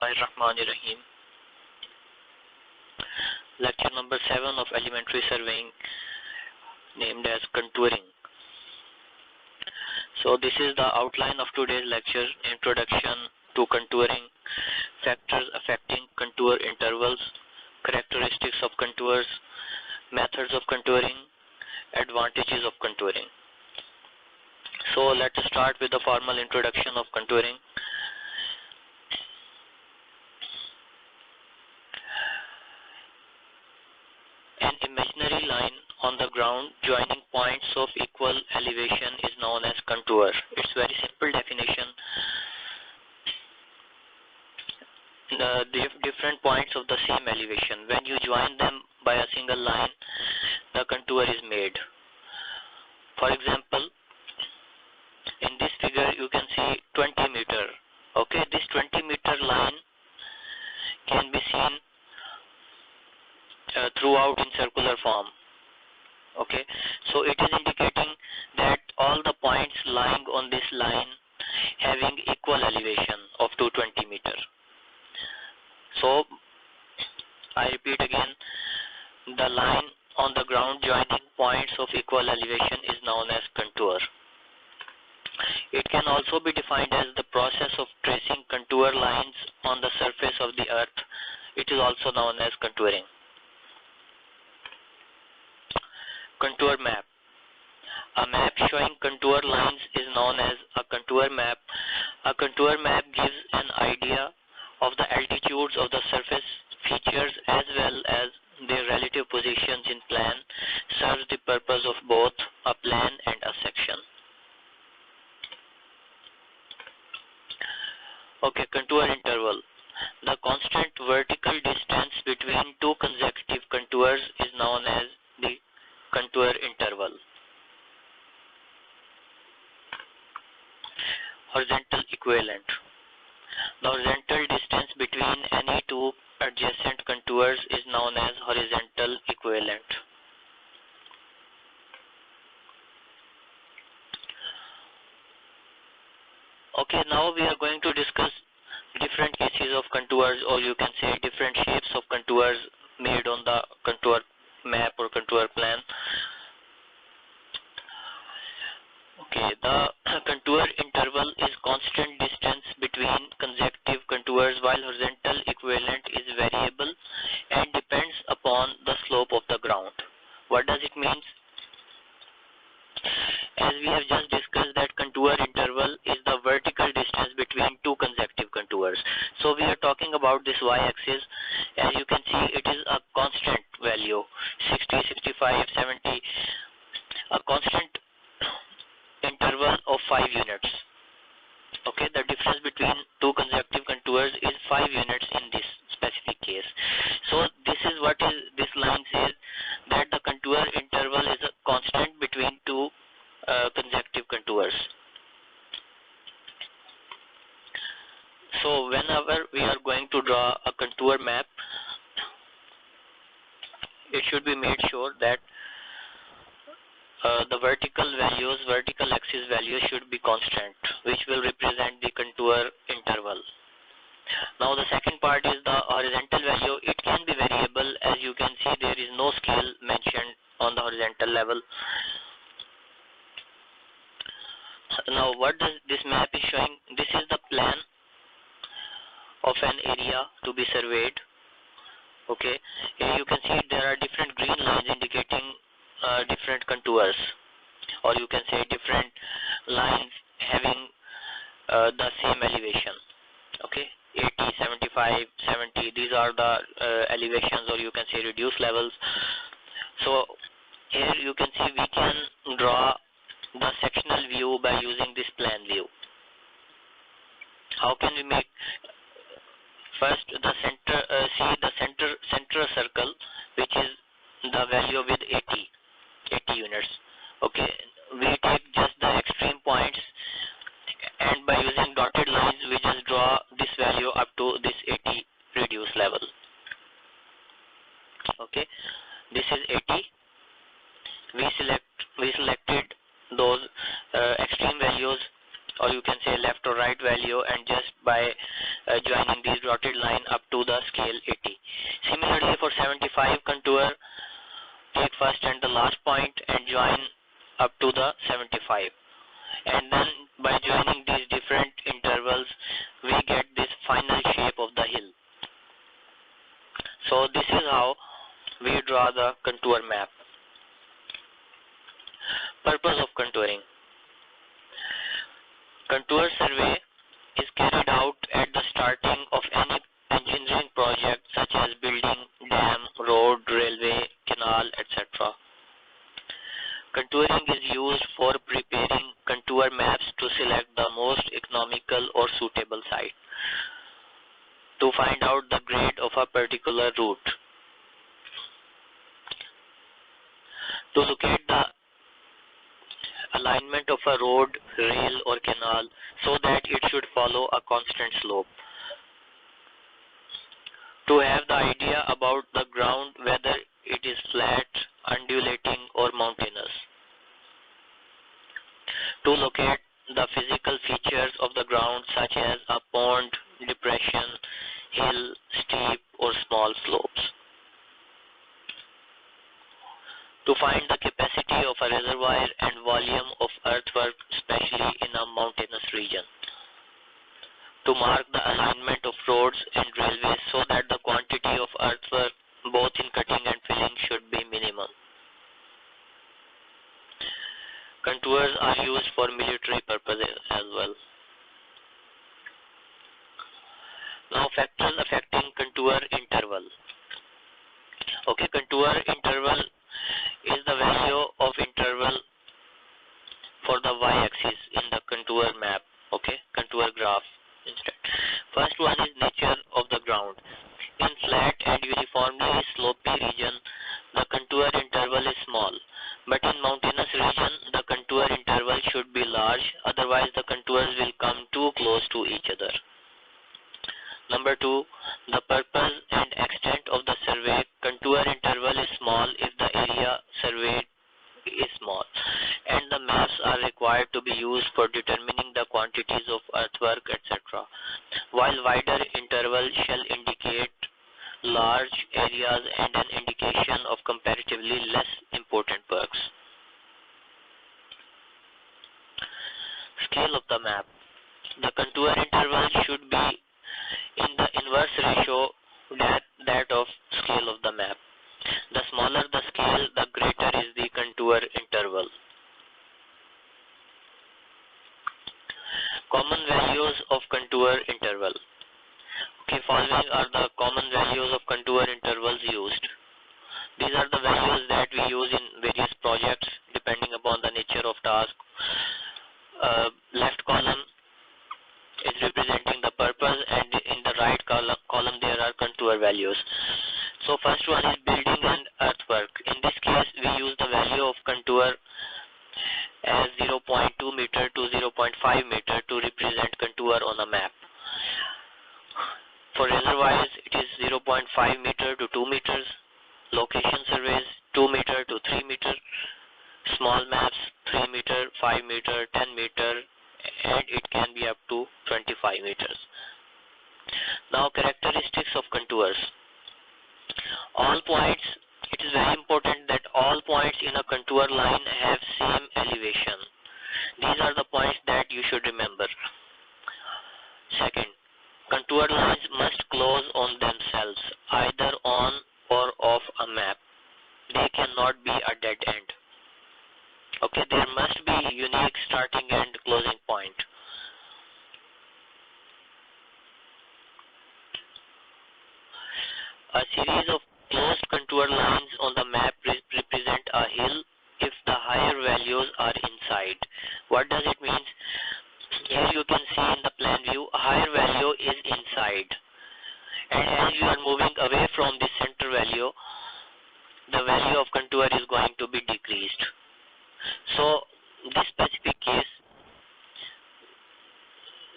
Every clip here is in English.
Bismillahirrahmanirrahim. Lecture number 7 of elementary surveying, named as contouring. So this is the outline of today's lecture: introduction to contouring, factors affecting contour intervals, characteristics of contours, methods of contouring, advantages of contouring. So let's start with the formal introduction of contouring. An imaginary line on the ground joining points of equal elevation is known as contour. It's very simple definition. The different points of the same elevation, when you join them by a single line, the contour is made. For example, in this figure you can see 20 meter. Okay, this 20 meter line can be seen throughout in circular form. Okay, so it is indicating that all the points lying on this line having equal elevation of 220 meter. So I repeat again, the line on the ground joining points of equal elevation is known as contour. It can also be defined as the process of tracing contour lines on the surface of the earth. It is also known as contouring. Contour map. A map showing contour lines is known as a contour map. A contour map gives an idea of the altitudes of the surface features as well as their relative positions in plan, serves the purpose of both a plan and a section. Okay, contour interval. The constant vertical distance between two consecutive contours is known as the contour interval. Horizontal equivalent. The horizontal distance between any two adjacent contours is known as horizontal equivalent. Okay, now we are going to discuss different cases of contours, or you can say different shapes of contours made on the contour map or contour plan. Okay, the contour interval is constant distance between consecutive contours, while horizontal equivalent is variable and depends upon the slope of the ground. What does it mean? As we have just discussed that contour interval is the vertical distance between two consecutive contours. So we are talking about this y-axis. As you can see, it is a constant value, 60, 65, 70, a constant interval of 5 units. Okay, the difference between two consecutive contours is 5 units in this specific case. So this is what this line says, that the contour interval is a constant between two consecutive contours. So whenever we are going to draw a contour map, it should be made sure that the vertical axis values should be constant, which will represent the contour interval. Now the second part is the horizontal value. It can be variable. As you can see, there is no scale mentioned on the horizontal level. Now what does this map is showing? This is the plan of an area to be surveyed. Okay, here you can see there are different green lines indicating different contours, or you can say different lines having the same elevation. Okay, 80, 75, 70, these are the elevations, or you can say reduced levels. So here you can see we can draw the sectional view by using this plan view. How can we make? First, the center, see the center circle, which is the value with 80 units. Okay, we take just the extreme points, and by using dotted lines we just draw this value up to this 80 reduced level. Okay, this is 80. We selected those extreme values, or you can say left or right value, and just by joining these dotted line up to the scale 80. Similarly, for 75 contour, take first and the last point and join up to the 75. And then by joining these different intervals, we get this final shape of the hill. So this is how we draw the contour map. Purpose of contouring. Contour survey is carried out at the starting of any engineering project such as building, dam, road, railway, canal, etc. Contouring is used for preparing contour maps to select the most economical or suitable site, to find out the grade of a particular route, to locate the alignment of a road, rail or canal so that it should follow a constant slope, to have the idea about the ground, whether it is flat, undulating or mountainous, to locate the physical features of the ground such as a pond, depression, hill, steep or small slopes, to find the capacity of a reservoir and volume of earthwork, especially in a mountainous region, to mark the alignment of roads and railways so that the quantity of earthwork both in cutting and filling should be minimum. Contours are used for military purposes as well. Now, factors affecting contour interval. Okay, contour interval is the value of interval for the y-axis in the contour map. Okay, contour graph instead. First one is nature of the ground. In flat and uniformly slopy region, the contour interval is small, but in mountainous region, the contour interval should be large, otherwise the contours will come too close to each other. Number 2, the purpose and extent of the survey. Contour interval is small if the area surveyed is small, and the maps are required to be used for determining the quantities of earthwork, etc., while wider interval shall indicate large areas and an indication of comparatively less important works. Scale of the map. The contour interval should be in the inverse ratio that of scale of the map. The smaller the scale, the greater is the contour interval. Common values of contour interval. Okay, following are the common values of contour intervals used. These are the values that we use in various projects depending upon the nature of task. Left column is representing the purpose, and in the right column there are contour values. So first one is building and earthwork. In this case we use the value of contour as 0.2 meter to 0.5 meter to represent contour on a map. For reservoirs it is 0.5 meter to 2 meters. Location surveys 2 meter to 3 meter. Small maps 3 meter, 5 meter, 10 meter, and it can be up to 25 meters. Now, characteristics of contours. All points, it is very important that all points in a contour line have same elevation. These are the points that you should remember. Second, contour lines must close on themselves, either on or off a map. They cannot be a dead end. Okay, there must be unique starting and closing point. A series of closed contour lines on the map represent a hill if the higher values are inside. What does it mean? Here you can see in the plan view, a higher value is inside. And as you are moving away from the center value, the value of contour is going to be decreased. So this specific case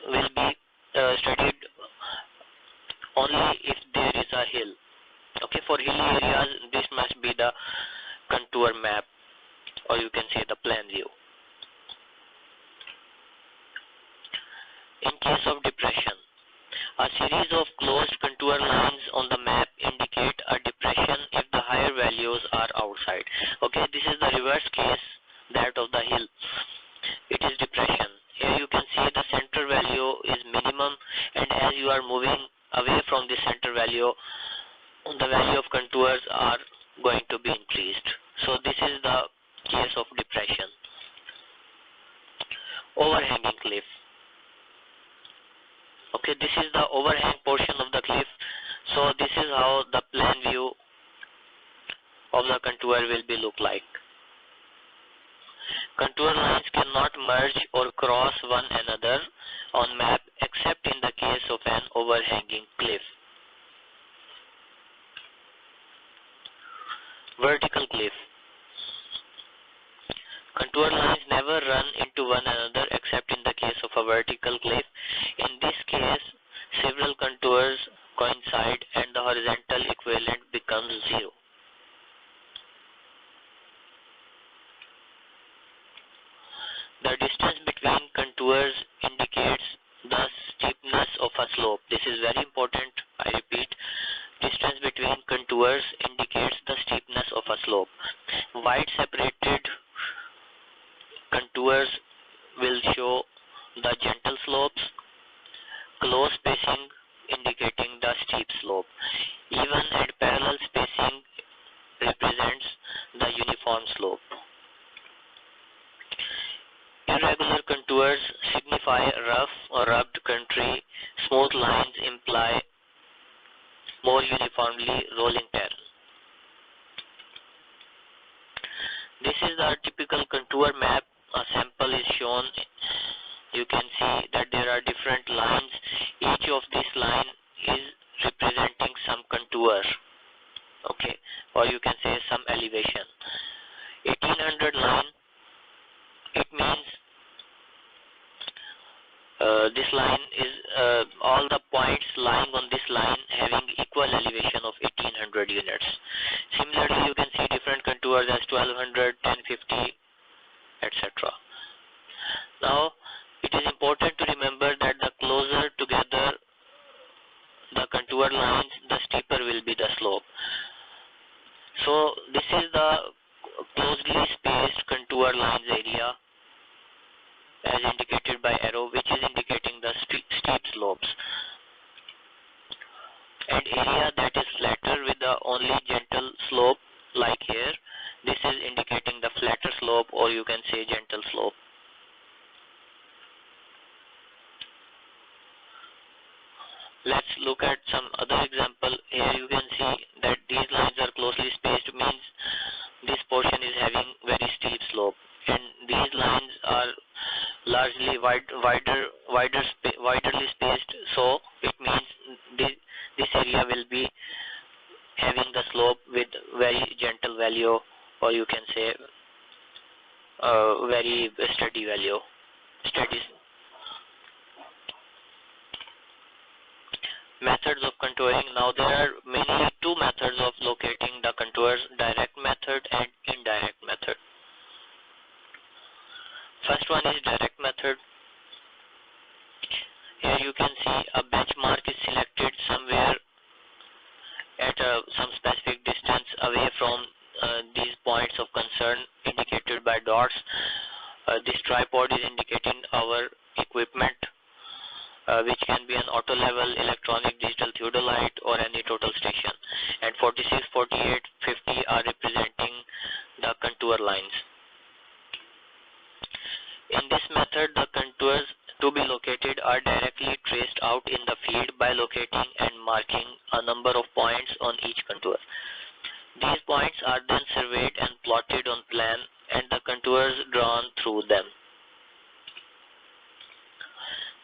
will be studied only if there is a hill. Okay, for hilly areas this must be the contour map, or you can say the plan view. In case of depression, A series of closed contour lines on the map indicate a depression if the higher values are outside. Okay, this is the reverse case, that of the hill. It is depression. Here you can see the center value is minimum, and as you are moving away from the center value, the value of contours are going to be increased. So this is the case of depression. Overhanging cliff. Okay, this is the overhang portion of the cliff. So this is how the plan view of the contour will be look like. Contour lines cannot merge or cross one another on map except in the case of an overhanging cliff. Vertical cliff. Contour lines never run into one another except in the case of a vertical cliff. In this case, several contours coincide and the horizontal equivalent becomes zero. The distance between contours indicates the steepness of a slope. This is very important. I repeat, distance between contours indicates the steepness of a slope. Wide separated contours will show the gentle slopes. Close spacing indicating the steep slope. Even and parallel spacing represents the uniform slope. Irregular contours signify rough or rubbed country. Smooth lines imply more uniformly rolling terrain. This is the typical contour map. A sample is shown. You can see that there are different lines. Each of these line is representing some contour. Okay, or you can say some elevation. 1800 line, it means this line is all the points lying on this line having equal elevation of 1800 units. Similarly, you can see different contours as 1200, 1050, etc. Now, it is important to remember that the closer together the contour lines, the steeper will be the slope. So, this is the closely spaced contour lines area as indicated by arrow, which is indicating the steep slopes. And area that is flatter with the only gentle slope, like here, this is indicating the flatter slope, or you can say gentle slope. Let's look at some other example. Here you can see that these lines are closely spaced, means this portion is having very steep slope, and these lines are largely widerly spaced, so it means this area will be having the slope with very gentle value, or you can say very steady value. Methods of contouring. Now there are mainly two methods of locating the contours: direct method and indirect method. First one is direct method. Here you can see a benchmark is selected somewhere at some specific distance away from these points of concern indicated by dots. This tripod is indicating our equipment, which can be an auto level, electronic, digital theodolite, or any total station. And 46, 48, 50 are representing the contour lines. In this method, the contours to be located are directly traced out in the field by locating and marking a number of points on each contour. These points are then surveyed and plotted on plan, and the contours drawn through them.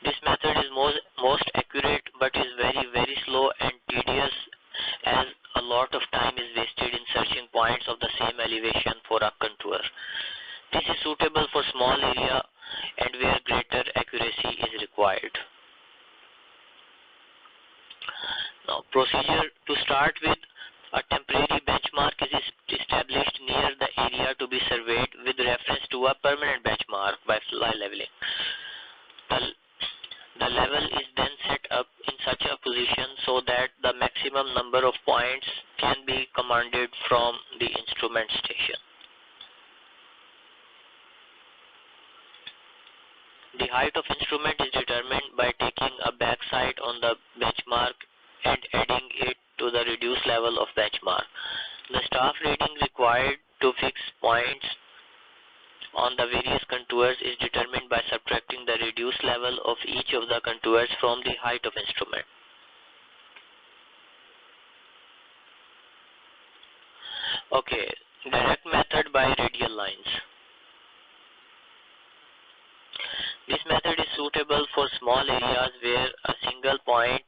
This method is most accurate, but is very slow and tedious, as a lot of time is wasted in searching points of the same elevation for a contour. This is suitable for small area and where greater accuracy is required. Now, procedure to start with: a temporary benchmark is established near the area to be surveyed with reference to a permanent benchmark by fly leveling. The level is then set up in such position so that the maximum number of points can be commanded from the instrument station. The height of instrument is determined by taking a backside on the benchmark and adding it to the reduced level of benchmark. The staff reading required to fix points on the various contours is determined by subtracting the reduced level of each of the contours from the height of instrument. Okay, direct method by radial lines. This method is suitable for small areas where a single point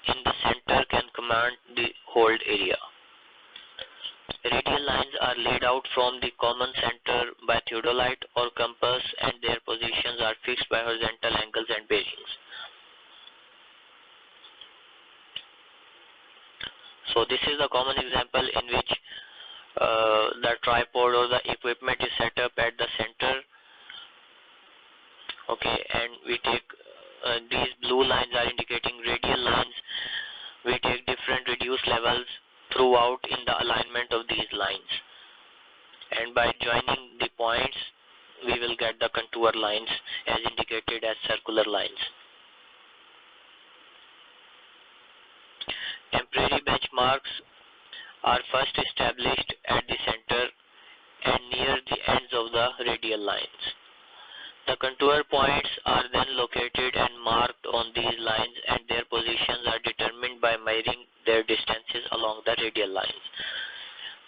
in the center can command the whole area. Radial lines are laid out from the common center by theodolite or compass, and their positions are fixed by horizontal angles and bearings. So this is the common example in which the tripod or the equipment is set up at the center. Okay, and we take these blue lines are indicating radial lines. We take different reduced levels throughout in the alignment of these lines, and by joining the points we will get the contour lines as indicated as circular lines. Temporary benchmarks are first established at the center and near the ends of the radial lines. The contour points are then located and marked on these lines, and their positions are determined by measuring their distances along the radial lines.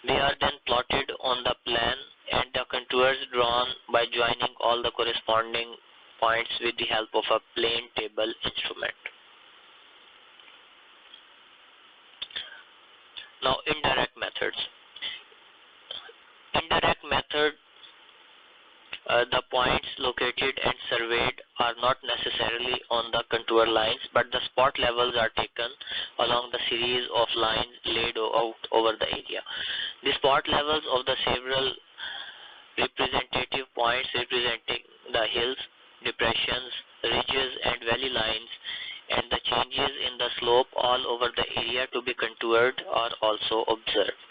They are then plotted on the plan and the contours drawn by joining all the corresponding points with the help of a plane table instrument. Now, indirect methods. Indirect method, the points located and surveyed are not necessarily on the contour lines, but the spot levels are taken along the series of lines laid out over the area. The spot levels of the several representative points representing the hills, depressions, ridges and valley lines, and the changes in the slope all over the area to be contoured are also observed.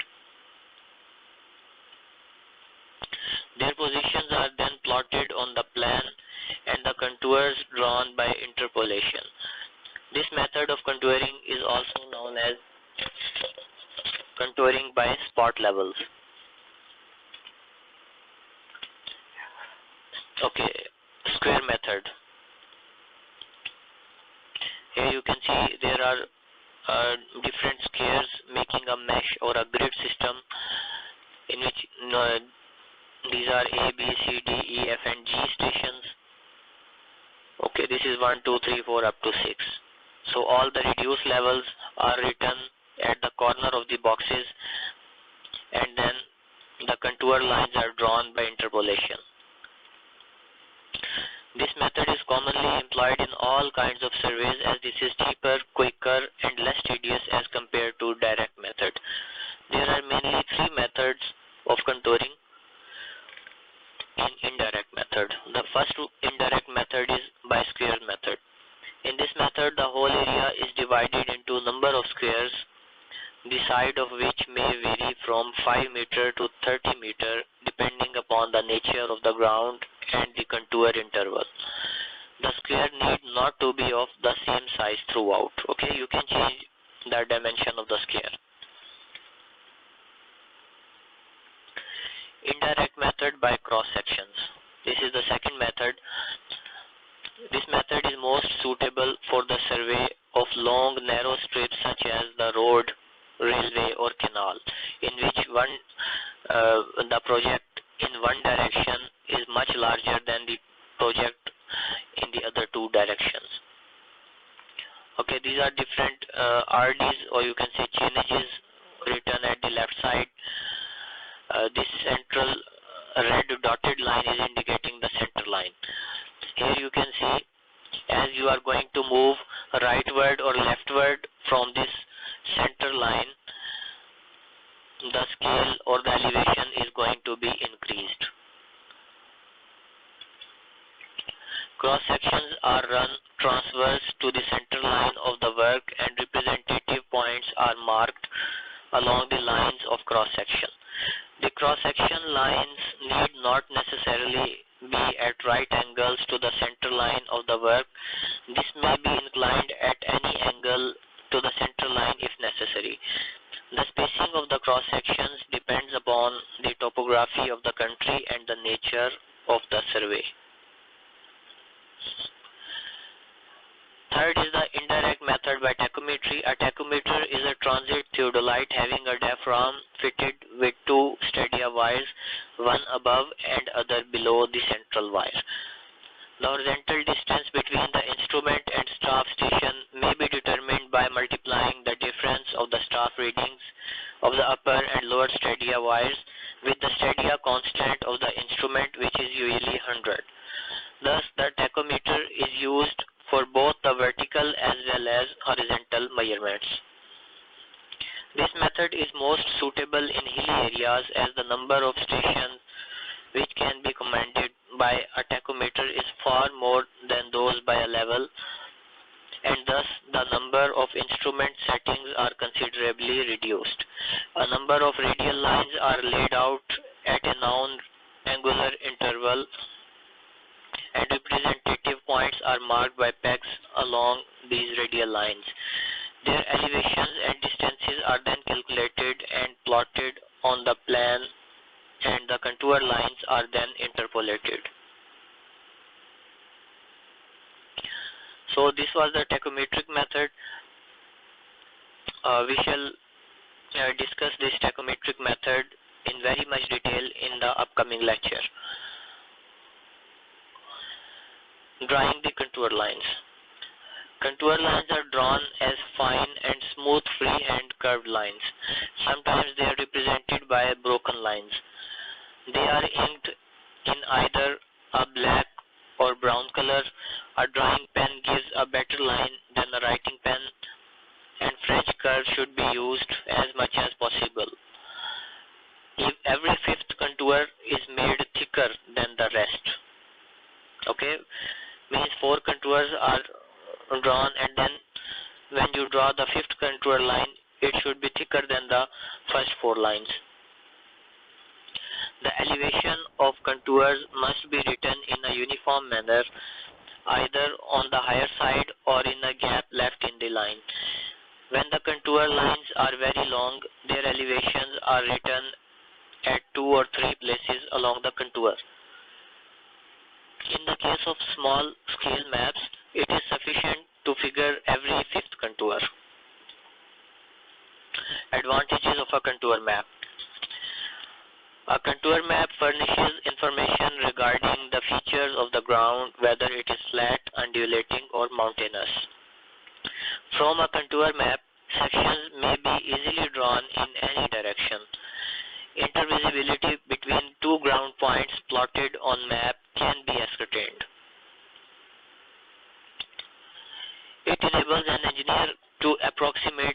Their positions are then plotted on the plan and the contours drawn by interpolation. This method of contouring is also known as contouring by spot levels. Okay, square method. Here you can see there are different squares making a mesh or a grid system in which these are A, B, C, D, E, F and G stations. Okay, this is 1, 2, 3, 4 up to 6. So all the reduced levels are written at the corner of the boxes, and then the contour lines are drawn by interpolation. This method is commonly employed in all kinds of surveys, as this is cheaper, quicker and less tedious as compared to direct method. There are mainly three methods of contouring in indirect method. The first indirect method is by square method. In this method, the whole area is divided into number of squares, the side of which may vary from 5 meter to 30 meter depending upon the nature of the ground and the contour interval. The square need not to be of the same size throughout. Okay, you can change the dimension of the square. Indirect method by cross sections. This is the second method. This method is most suitable for the survey of long narrow strips such as the road, railway or canal, in which the project in one direction is much larger than the project in the other two directions. Okay, these are different RDs, or you can say chainages, written at the left side. This central red dotted line is indicating the center line. Here you can see, as you are going to move rightward or leftward from this center line, the scale or the elevation is going to be increased. Cross sections are run transverse to the center line of the work and representative points are marked along the lines of cross-section. The cross-section lines need not necessarily be at right angles to the center line of the work. This may be inclined at any angle to the center line if necessary. The spacing of the cross-sections depends upon the topography of the country and the nature of the survey. Third is the indirect method by tachometry. A tachometer is a transit theodolite having a diaphragm fitted with two stadia wires, one above and other below the central wire. The horizontal distance between the instrument and staff station may be determined by multiplying the difference of the staff readings of the upper and lower stadia wires with the stadia constant of the instrument, which is usually 100. Thus, the tachometer is used for both the vertical as well as horizontal measurements. This method is most suitable in hilly areas as the number of stations which can be commanded by a tachometer is far more than those by a level, and thus the number of instrument settings are considerably reduced. A number of radial lines are laid out at a known angular interval, and representative points are marked by pegs along these radial lines. Their elevations and distances are then calculated and plotted on the plan, and the contour lines are then interpolated. So this was the tachometric method. We shall discuss this tachometric method in very much detail in the upcoming lecture. Drawing the contour lines. Contour lines are drawn as fine and smooth freehand curved lines. Sometimes they are represented by broken lines. They are inked in either a black or brown color. A drawing pen gives a better line than a writing pen, and French curve should be used as much as possible. If every fifth contour is made thicker than the rest. Okay, means 4 contours are drawn, and then when you draw the fifth contour line, it should be thicker than the first 4 lines. The elevation of contours must be written in a uniform manner, either on the higher side or in a gap left in the line. When the contour lines are very long, their elevations are written at 2 or 3 places along the contour. In the case of small scale maps, it is sufficient to figure every fifth contour. Advantages of a contour map. A contour map furnishes information regarding the features of the ground, whether it is flat, undulating, or mountainous. From a contour map, sections may be easily drawn in any direction. Intervisibility between 2 ground points plotted on map can be ascertained. It enables an engineer to approximately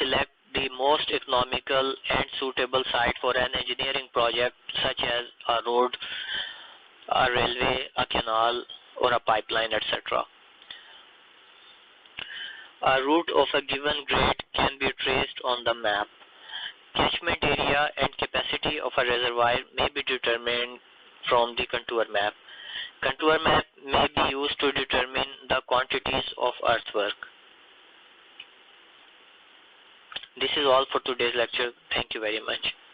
select the most economical and suitable site for an engineering project, such as a road, a railway, a canal, or a pipeline, etc. A route of a given grade can be traced on the map. Catchment area and capacity of a reservoir may be determined from the contour map. Contour map may be used to determine the quantities of earthwork. This is all for today's lecture. Thank you very much.